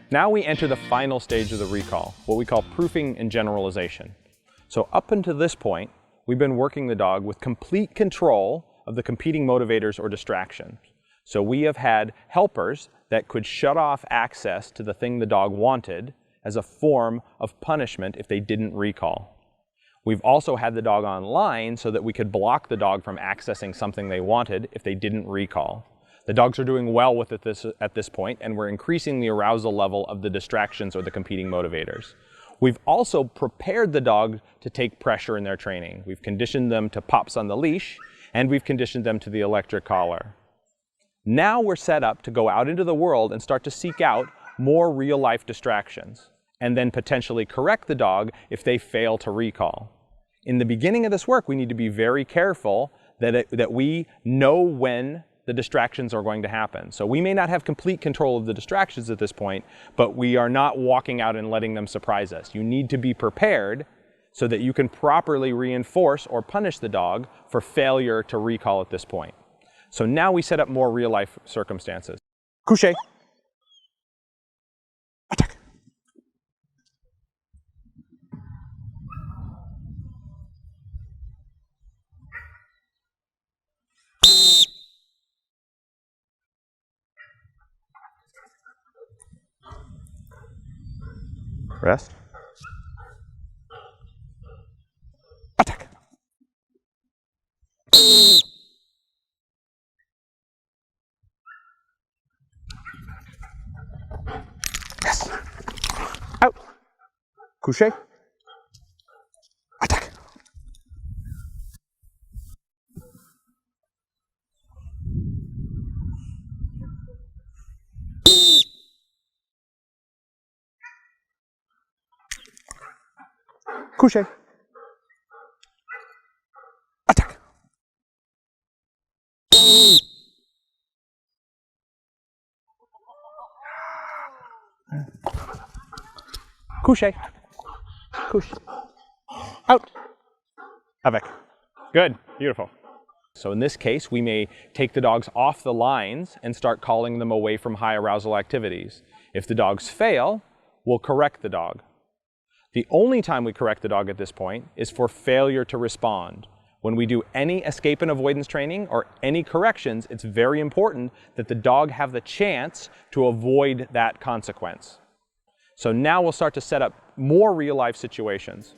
Now we enter the final stage of the recall, what we call proofing and generalization. So up until this point, we've been working the dog with complete control of the competing motivators or distractions. So we have had helpers that could shut off access to the thing the dog wanted as a form of punishment if they didn't recall. We've also had the dog online so that we could block the dog from accessing something they wanted if they didn't recall. The dogs are doing well with it at this point, and we're increasing the arousal level of the distractions or the competing motivators. We've also prepared the dog to take pressure in their training. We've conditioned them to pops on the leash, and we've conditioned them to the electric collar. Now we're set up to go out into the world and start to seek out more real-life distractions, and then potentially correct the dog if they fail to recall. In the beginning of this work, we need to be very careful that we know when the distractions are going to happen. So we may not have complete control of the distractions at this point, but we are not walking out and letting them surprise us. You need to be prepared so that you can properly reinforce or punish the dog for failure to recall at this point. So now we set up more real-life circumstances. Couché. Attack. Rest. Attack. Yes. Out. Couché. Attack. Couché. Attack. Couché. Couche. Out. Avec. Good. Beautiful. So in this case, we may take the dogs off the lines and start calling them away from high arousal activities. If the dogs fail, we'll correct the dog. The only time we correct the dog at this point is for failure to respond. When we do any escape and avoidance training or any corrections, it's very important that the dog have the chance to avoid that consequence. So now we'll start to set up more real-life situations.